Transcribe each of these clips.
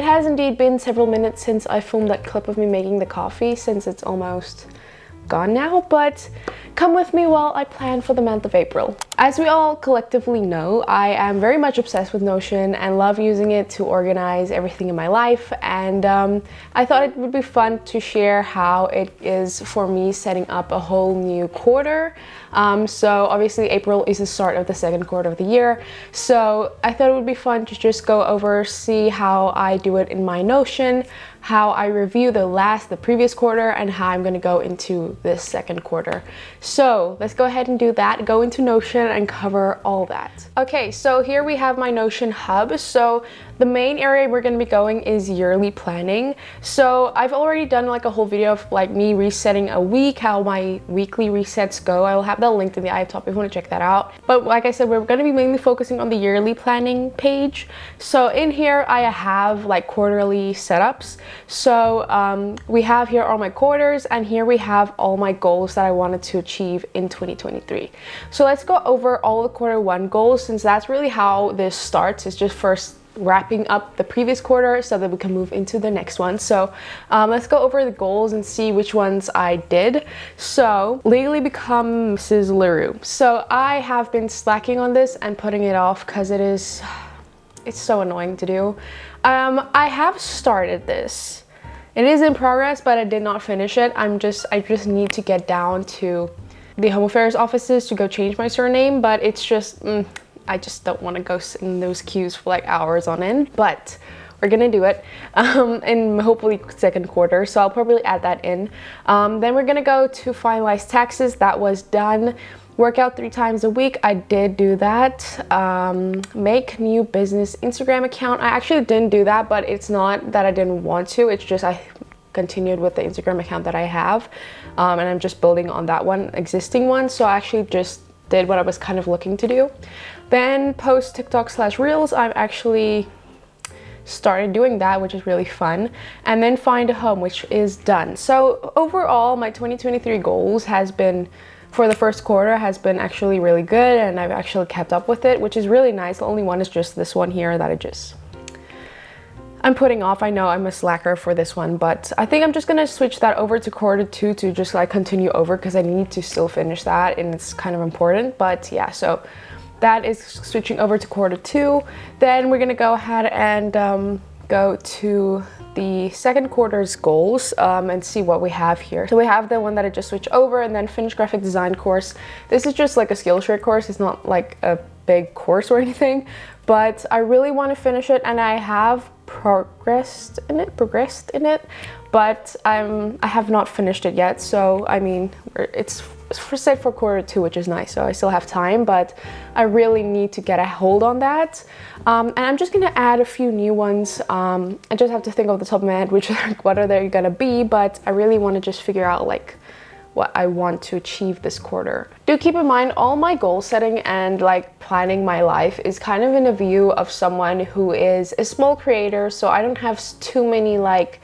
It has indeed been several minutes since I filmed that clip of me making the coffee, since it's almost gone now, but come with me while I plan for the month of April. As we all collectively know, I am very much obsessed with Notion and love using it to organize everything in my life, and I thought it would be fun to share how it is for me setting up a whole new quarter. So obviously April is the start of the second quarter of the year, so I thought it would be fun to just go over, see how I do it in my Notion, how I review the previous quarter, and how I'm going to go into this second quarter. So let's go ahead and do that, go into Notion and cover all that. Okay, so here we have my Notion hub. So the main area we're going to be going is yearly planning. So I've already done like a whole video of like me resetting a week, how my weekly resets go. I will have that linked in the eye top if you want to check that out. But like I said, we're going to be mainly focusing on the yearly planning page. So in here I have like quarterly setups. So we have here all my quarters, and here we have all my goals that I wanted to achieve in 2023. So let's go over all the quarter one goals, since that's really how this starts. It's just first wrapping up the previous quarter so that we can move into the next one. So let's go over the goals and see which ones I did. So legally become Mrs. LaRue. So I have been slacking on this and putting it off because it's so annoying to do. I have started this. It is in progress, but I did not finish it. I just need to get down to the Home Affairs offices to go change my surname, but it's just I just don't want to go sit in those queues for like hours on end. But we're gonna do it in hopefully second quarter, so I'll probably add that in. Then we're gonna go to finalize taxes. That was done. Work out 3 times a week. I did do that. Make new business Instagram account. I actually didn't do that, but it's not that I didn't want to. It's just I continued with the Instagram account that I have, and I'm just building on that existing one. So I actually just did what I was kind of looking to do. Then post TikTok/Reels. I've actually started doing that, which is really fun. And then find a home, which is done. So overall, my 2023 goals for the first quarter has been actually really good, and I've actually kept up with it, which is really nice. The only one is just this one here that I'm putting off. I know I'm a slacker for this one, but I think I'm just gonna switch that over to quarter 2 to just like continue over, because I need to still finish that and it's kind of important. But yeah, so that is switching over to quarter 2. Then we're gonna go ahead and go to the second quarter's goals and see what we have here. So we have the one that I just switched over, and then finish graphic design course. This is just like a Skillshare course. It's not like a big course or anything, but I really want to finish it, and I have progressed in it, but I have not finished it yet. So I mean, it's set for quarter 2, which is nice, so I still have time, but I really need to get a hold on that. And I'm just gonna add a few new ones. I just have to think off the top of my head what are they gonna be, but I really want to just figure out like what I want to achieve this quarter. Do keep in mind, all my goal setting and like planning my life is kind of in a view of someone who is a small creator, so I don't have too many like,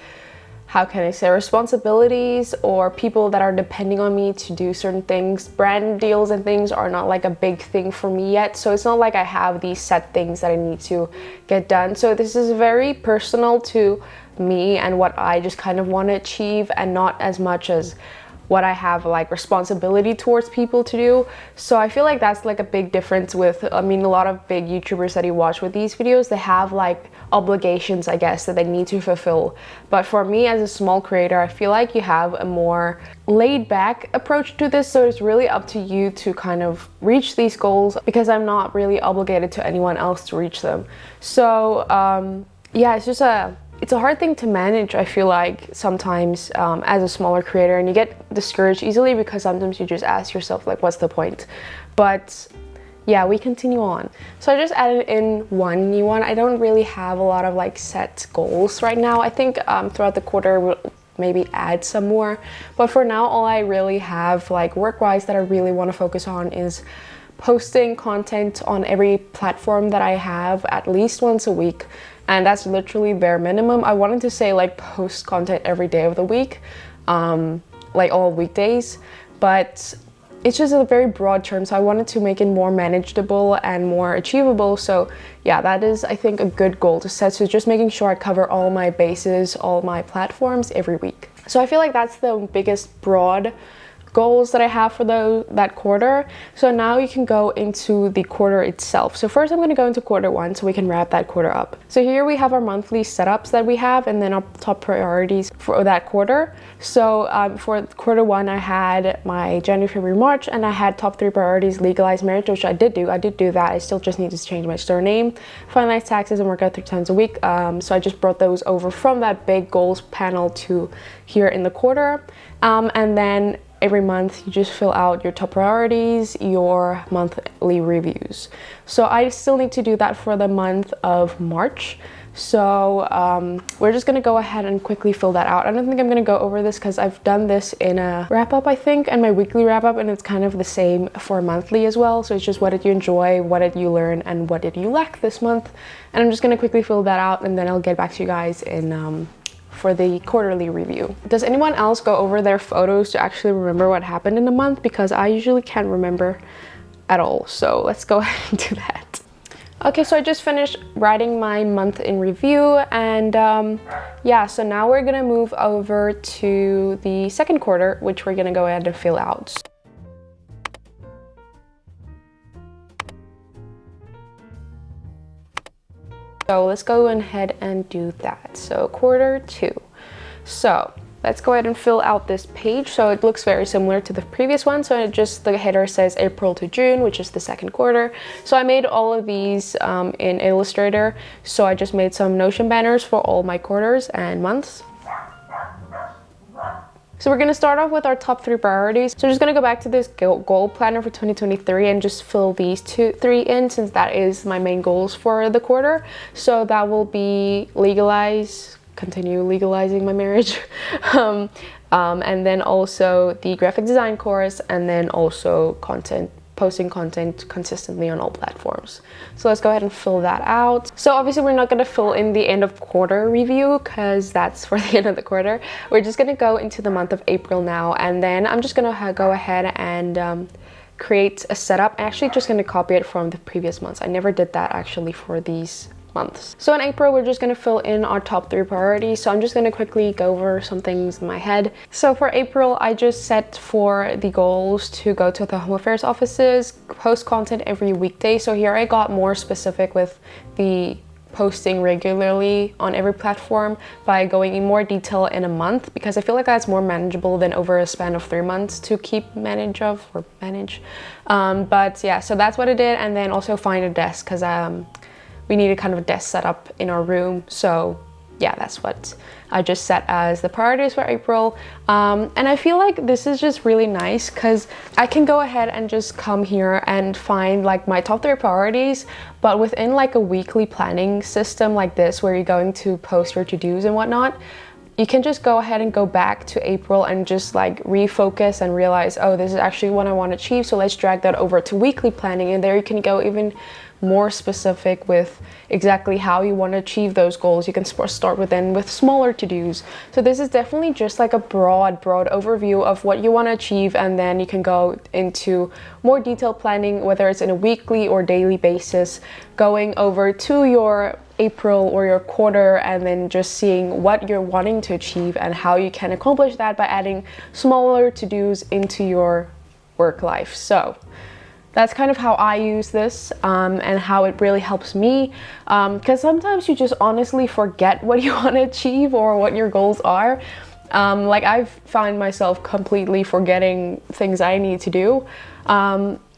how can I say, responsibilities or people that are depending on me to do certain things. Brand deals and things are not like a big thing for me yet, so it's not like I have these set things that I need to get done. So this is very personal to me and what I just kind of want to achieve, and not as much as what I have like responsibility towards people to do. So I feel like that's like a big difference with, I mean, a lot of big YouTubers that you watch with these videos, they have like obligations, I guess, that they need to fulfill. But for me as a small creator, I feel like you have a more laid back approach to this. So it's really up to you to kind of reach these goals, because I'm not really obligated to anyone else to reach them. So yeah, it's a hard thing to manage, I feel like, sometimes as a smaller creator, and you get discouraged easily because sometimes you just ask yourself like, what's the point? But yeah, we continue on. So I just added in one new one. I don't really have a lot of like set goals right now. I think throughout the quarter we'll maybe add some more, but for now all I really have like work-wise that I really want to focus on is posting content on every platform that I have at least once a week. And that's literally bare minimum. I wanted to say like post content every day of the week, like all weekdays, but it's just a very broad term, so I wanted to make it more manageable and more achievable. So yeah, that is, I think, a good goal to set. So just making sure I cover all my bases, all my platforms every week. So I feel like that's the biggest broad goals that I have for that quarter. So now you can go into the quarter itself. So first I'm going to go into quarter one so we can wrap that quarter up. So here we have our monthly setups that we have, and then our top priorities for that quarter. So for quarter one, I had my January, February, March, and I had top 3 priorities: legalize marriage, which I did do that. I still just need to change my surname, finalize taxes, and work out 3 times a week. So I just brought those over from that big goals panel to here in the quarter. And then every month you just fill out your top priorities, your monthly reviews. So I still need to do that for the month of March. So we're just gonna go ahead and quickly fill that out. I don't think I'm gonna go over this because I've done this in a wrap up, I think, and my weekly wrap up, and it's kind of the same for monthly as well. So it's just what did you enjoy, what did you learn, and what did you lack this month. And I'm just gonna quickly fill that out, and then I'll get back to you guys in for the quarterly review. Does anyone else go over their photos to actually remember what happened in a month? Because I usually can't remember at all. So let's go ahead and do that. Okay, so I just finished writing my month in review, and yeah, so now we're gonna move over to the second quarter, which we're gonna go ahead and fill out. So let's go ahead and do that. So quarter 2. So let's go ahead and fill out this page. So it looks very similar to the previous one. So it just, the header says April to June, which is the second quarter. So I made all of these in Illustrator. So I just made some Notion banners for all my quarters and months. So we're gonna start off with our top 3 priorities. So I'm just gonna go back to this goal planner for 2023 and just fill these 3 in, since that is my main goals for the quarter. So that will be continue legalizing my marriage, and then also the graphic design course, and then also posting content consistently on all platforms. So let's go ahead and fill that out. So obviously we're not going to fill in the end of quarter review because that's for the end of the quarter. We're just going to go into the month of April now, and then I'm just going to go ahead and create a setup. I'm actually just going to copy it from the previous months. I never did that actually for these months. So in April, we're just going to fill in our top 3 priorities. So I'm just going to quickly go over some things in my head. So for April, I just set for the goals to go to the Home Affairs offices, post content every weekday. So here I got more specific with the posting regularly on every platform by going in more detail in a month, because I feel like that's more manageable than over a span of 3 months to keep manage. But yeah, so that's what I did. And then also find a desk, because we needed kind of a desk set up in our room. So yeah, that's what I just set as the priorities for April. And I feel like this is just really nice because I can go ahead and just come here and find like my top 3 priorities, but within like a weekly planning system like this, where you're going to post your to-dos and whatnot, you can just go ahead and go back to April and just like refocus and realize, oh, this is actually what I want to achieve. So let's drag that over to weekly planning, and there you can go even more specific with exactly how you want to achieve those goals. You can start with smaller to-dos. So this is definitely just like a broad overview of what you want to achieve, and then you can go into more detailed planning, whether it's in a weekly or daily basis, going over to your April or your quarter, and then just seeing what you're wanting to achieve and how you can accomplish that by adding smaller to-dos into your work life. So that's kind of how I use this, and how it really helps me, because sometimes you just honestly forget what you want to achieve or what your goals are. Like I've found myself completely forgetting things I need to do.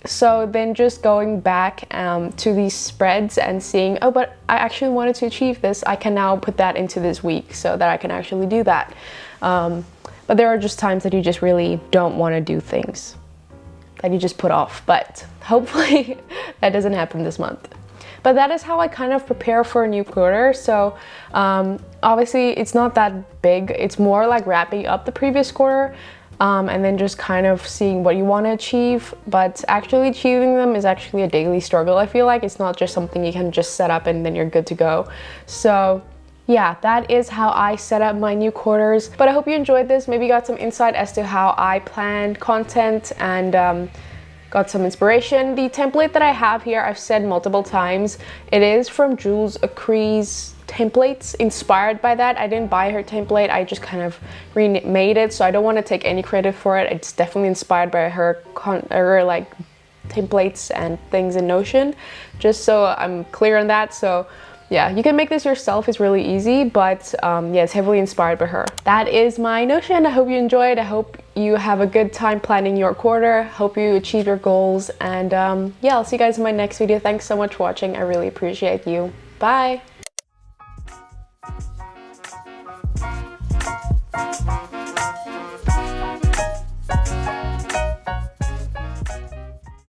So then just going back to these spreads and seeing, oh, but I actually wanted to achieve this. I can now put that into this week so that I can actually do that. But there are just times that you just really don't want to do things that you just put off, but hopefully that doesn't happen this month. But that is how I kind of prepare for a new quarter. So obviously it's not that big. It's more like wrapping up the previous quarter, and then just kind of seeing what you want to achieve. But actually achieving them is actually a daily struggle. I feel like it's not just something you can just set up and then you're good to go. So yeah, that is how I set up my new quarters. But I hope you enjoyed this, maybe got some insight as to how I planned content and got some inspiration. The template that I have here, I've said multiple times, it is from Jules Acree's templates, inspired by that. I didn't buy her template, I just kind of remade it, so I don't want to take any credit for it. It's definitely inspired by her like templates and things in Notion, just so I'm clear on that. So yeah, you can make this yourself, it's really easy, but yeah, it's heavily inspired by her. That is my Notion. I hope you enjoyed. I hope you have a good time planning your quarter. Hope you achieve your goals, and yeah, I'll see you guys in my next video. Thanks so much for watching. I really appreciate you. Bye.